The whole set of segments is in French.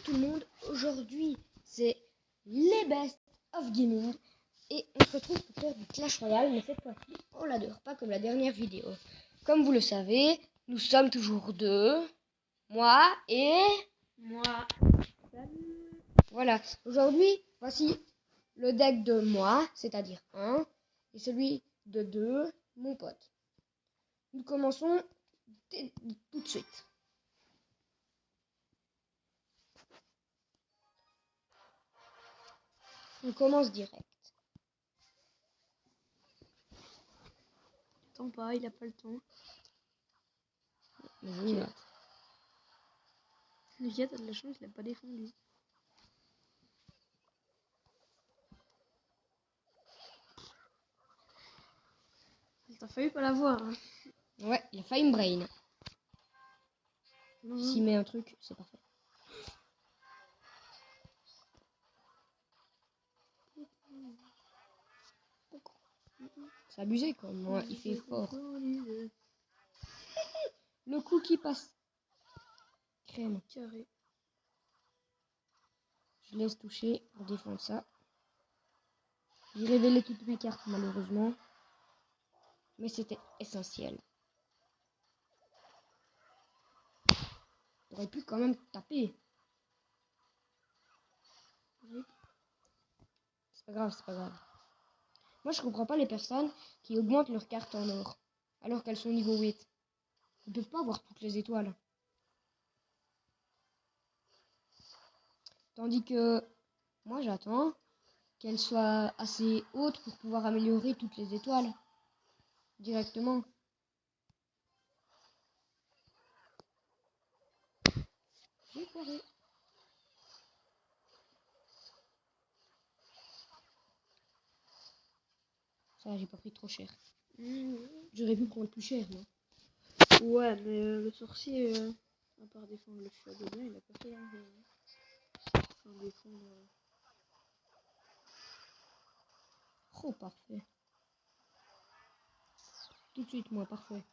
tout le monde, aujourd'hui c'est les Best of Gaming et on se retrouve pour faire du Clash Royale, mais cette fois-ci on l'adore pas comme la dernière vidéo. Comme vous le savez, nous sommes toujours deux, moi et moi. Salut. Voilà, aujourd'hui voici le deck de moi, c'est-à-dire 1, et celui de 2, mon pote. Nous commençons tout de suite. On commence direct. Attends pas, il a pas le temps. Mais oui, là. Le gars, t'as de la chance, il a pas défendu. T'as failli pas l'avoir. Hein. Ouais, il a failli me brain. Non. S'il met un truc, c'est parfait. C'est abusé quoi. Moi, il fait fort. Le coup qui passe. Crème. Carré. Je laisse toucher pour défendre ça. J'ai révélé toutes mes cartes malheureusement. Mais c'était essentiel. J'aurais pu quand même taper. Oui. C'est pas grave, c'est pas grave. Moi je comprends pas les personnes qui augmentent leurs cartes en or. Alors qu'elles sont niveau 8. Ils peuvent pas avoir toutes les étoiles. Tandis que moi j'attends qu'elles soient assez hautes pour pouvoir améliorer toutes les étoiles. Directement. J'ai foiré. Ça, j'ai pas pris trop cher. J'aurais pu prendre plus cher, non? Ouais, mais le sorcier, à part défendre le feu à gobelin, il a pas fait grand chose. Enfin, défendre. Oh, parfait. Tout de suite, moi, parfait.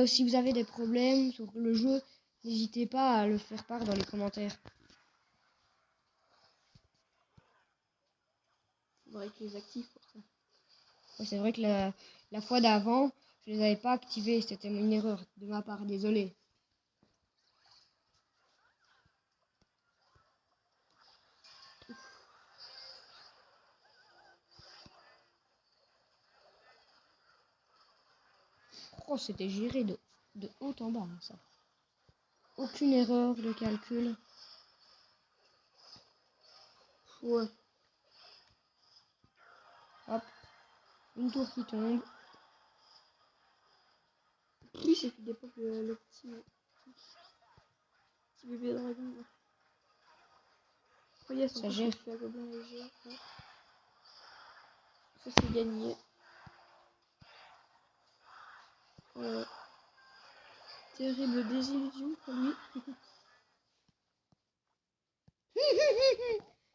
Si vous avez des problèmes sur le jeu, n'hésitez pas à le faire part dans les commentaires. Faudrait que les actifs pour ça. Ouais, c'est vrai que la fois d'avant, je les avais pas activés. C'était une erreur de ma part, désolé. Oh, c'était géré de haut en bas, ça. Aucune erreur de calcul. Ouais. Hop. Une tour qui tombe. Oui, c'est qu'il dépose le petit bébé dragon. Là. Oh yes, Ça gère. fait à gobelin léger. Ouais. Ça c'est gagné. Terrible désillusion pour lui.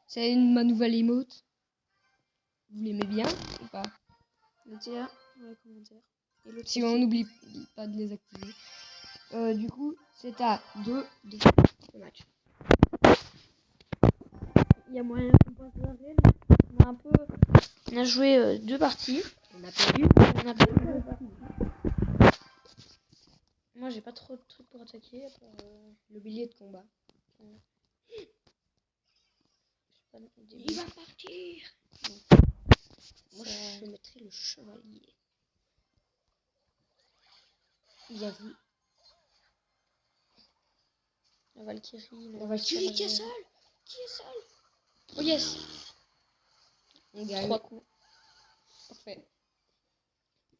C'est ma nouvelle emote. Vous l'aimez bien ou pas? Notez-la dans les commentaires. Et l'autre Si on aussi. n'oublie pas de les activer. Du coup, c'est à 2 de le match. Il y a moyen qu'on passe la reine. On a joué 2 parties. On a perdu. On a perdu 2 parties. Moi j'ai pas trop de trucs pour attaquer à part Le billet de combat. Il va partir. Moi je mettrai le chevalier. Bien vu. La Valkyrie. La Valkyrie qui est seule. Qui est seule? Oh yes. On gagne. 3 coups. Parfait.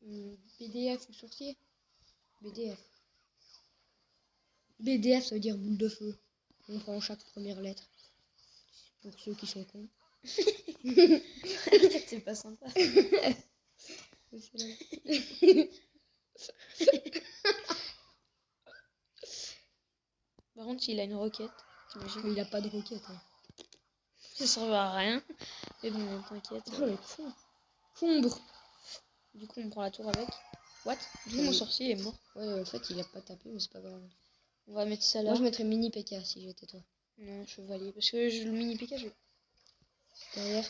BDF ou sorcier? BDF. BDF ça veut dire boule de feu. On prend chaque première lettre. Pour ceux qui sont cons. C'est pas sympa. Par contre, il a une roquette. T'imagines? Il a pas de roquette. Hein. Ça sert à rien. Mais bon, t'inquiète. Oh le con. Fombre. Du coup, on prend la tour avec. What? Du coup, mon sorcier est mort. Ouais, en fait, il a pas tapé, mais c'est pas grave. On va mettre ça là. Moi, je mettrais mini PK si j'étais toi. Non, chevalier. Parce que le mini PK, je... Derrière.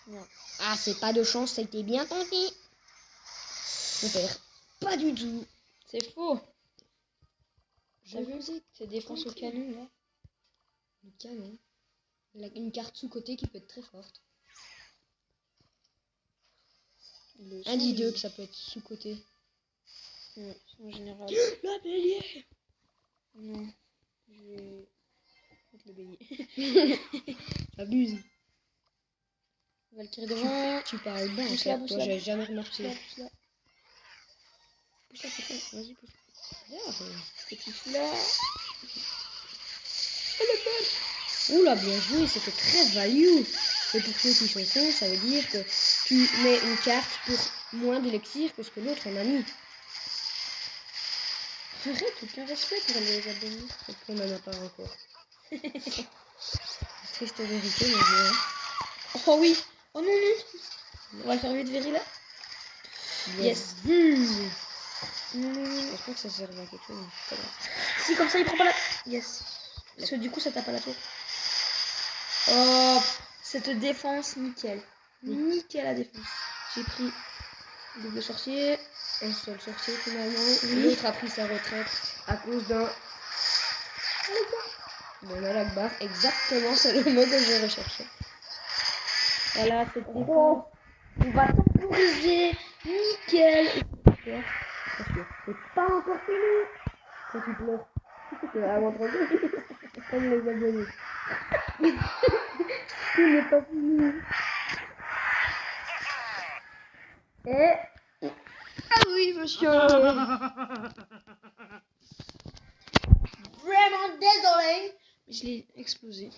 Non. Ah, c'est pas de chance, c'était bien tenté. On perd. Pas du tout. C'est faux. T'as vu? C'est défense au canon, là. Le canon. Une carte sous-côté qui peut être très forte. Un dit deux que ça peut être sous-côté. Ouais, en général. La bélier. Non. Je vais mettre le bélier. Abuse. Valkyrie devant. Tu parles bien, Pousse en là, fait. pousse Toi, là. j'ai jamais remarqué. Pousse là. Pousse là, pousse là. Vas-y, pousse. Pousse là. Oula, bien joué, c'était très value. Et pour ceux qui sont cons, ça veut dire que tu mets une carte pour moins d'élixir que ce que l'autre en a mis. Arrête, aucun respect pour les abonnés. Et qu'on n'en a pas encore. Triste vérité, mais je... Oh oui. Oh non, non. On va faire vite Véry là. Yes. Je pense pas que ça serve à quelque chose. C'est pas grave. Si, comme ça, il prend pas la... Yes. Parce que du coup, ça tape à la tour. Oh, cette défense, nickel. Nickel la défense. J'ai pris double sorcier. Un seul sorcier finalement. Oui. L'autre a pris sa retraite à cause d'un... D'un Al-Akbar. Exactement, c'est le mot que j'ai recherché. Voilà, cette défense. On va temporiser. Nickel. Parce que c'est pas encore fini. Quand tu pleures. C'est vraiment trop bien. Comme les abonnés. Tout n'est pas fini. Et... Ah oui, monsieur. Vraiment désolé. Je l'ai explosé.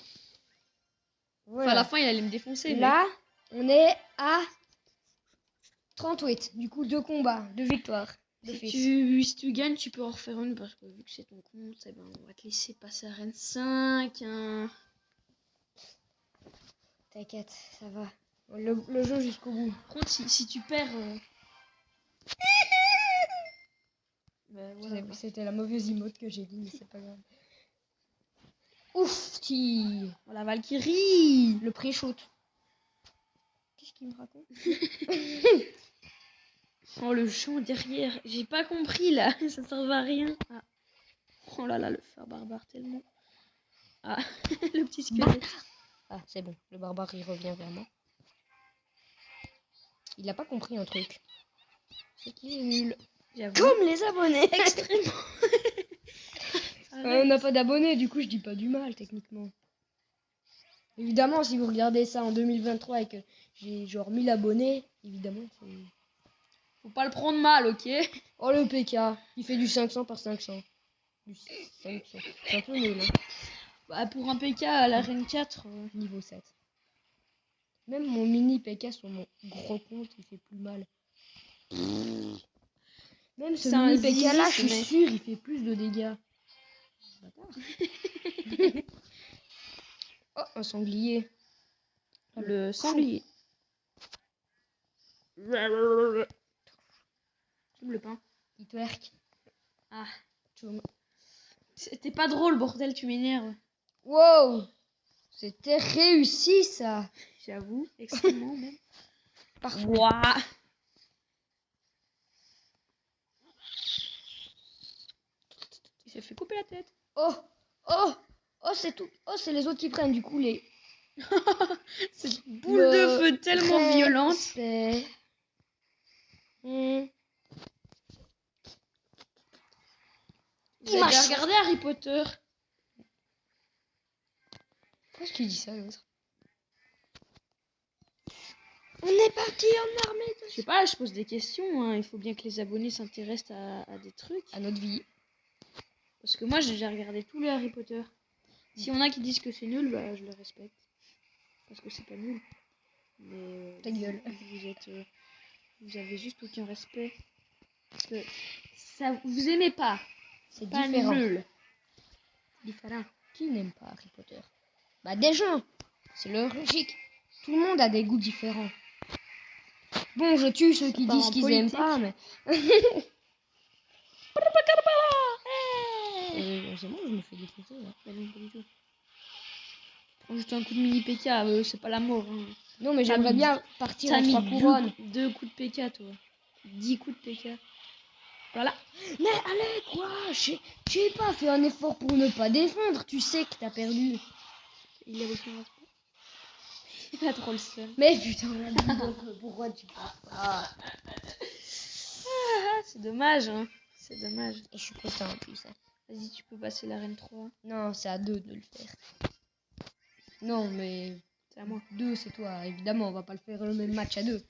Voilà. Enfin, à la fin, il allait me défoncer. Là, on est à 38. Du coup, 2 combats, 2 victoires. Si tu gagnes, tu peux en refaire une parce que vu que c'est ton compte, eh ben, on va te laisser passer à Rennes 5. Hein. T'inquiète, ça va. Le jeu jusqu'au bout. Par contre, si tu perds... ben, voilà. C'était la mauvaise emote que j'ai dit, mais c'est pas grave. Ouf, ti. Oh, la Valkyrie. Le pré-shoot. Qu'est-ce qu'il me raconte? Oh, le champ derrière. J'ai pas compris, là. Ça servait à rien. Ah. Oh là là, le fer barbare, tellement. Ah, le petit squelette. Ah, c'est bon. Le barbare, il revient vers moi. Il a pas compris un truc. C'est qu'il est nul. Comme les abonnés. extrêmement. On n'a pas d'abonnés, du coup, je dis pas du mal, techniquement. Évidemment, si vous regardez ça en 2023 et que j'ai genre 1000 abonnés, évidemment, c'est... Faut pas le prendre mal, ok? Oh, le PK, il fait du 500 par 500. Du 500. C'est un peu nul, hein. Bah, pour un PK à l'arène 4. Niveau 7. Même mon mini PK sur mon gros compte, il fait plus mal. Même ce C'est un mini PK là, zizi, je suis ce mec. sûr, il fait plus de dégâts. Bâtard. Oh, un sanglier. Le sanglier. J'aime le pain. Il twerk. Ah. Tchoum. C'était pas drôle, bordel, tu m'énerves. Wow, c'était réussi ça. J'avoue, extrêmement même. Parfait. Ouah. Il s'est fait couper la tête. Oh, oh, oh, c'est tout. Oh, c'est les autres qui prennent du coup les... Cette boule de feu tellement violente. C'est... Vous avez déjà regardé Harry Potter? Pourquoi est-ce qu'il dit ça, l'autre? On est parti en armée. Je sais pas, je pose des questions. Hein. Il faut bien que les abonnés s'intéressent à des trucs. À notre vie. Parce que moi, j'ai déjà regardé tous les Harry Potter. S'il y en a qui disent que c'est nul, bah, je le respecte. Parce que c'est pas nul. Mais Ta gueule. Vous avez juste aucun respect. Parce que ça, vous aimez pas. C'est Pas différent. nul. Différent. Qui n'aime pas Harry Potter? Bah des gens. C'est logique. Tout le monde a des goûts différents. Bon, je tue ceux qui disent qu'ils aiment pas, mais... c'est bon, je me fais défoncer là. Bah non, pas du tout. Prends juste un coup de mini PK, c'est pas la mort. Hein. Non, mais j'aimerais bien partir T'as en mis 3 couronnes. deux coups de PK, toi. 10 coups de PK. Voilà. Mais allez, quoi, j'ai pas fait un effort pour ne pas défendre. Tu sais que t'as perdu. Il est reçu un sport. Il a trop le seum. Mais putain, pourquoi tu passes pas? Ah, c'est dommage, hein. C'est dommage. Et je suis content en plus. Hein. Vas-y, tu peux passer l'arène 3. Non, c'est à 2 de le faire. Non, mais C'est à moi. 2, c'est toi. Évidemment, on va pas le faire le même match à 2.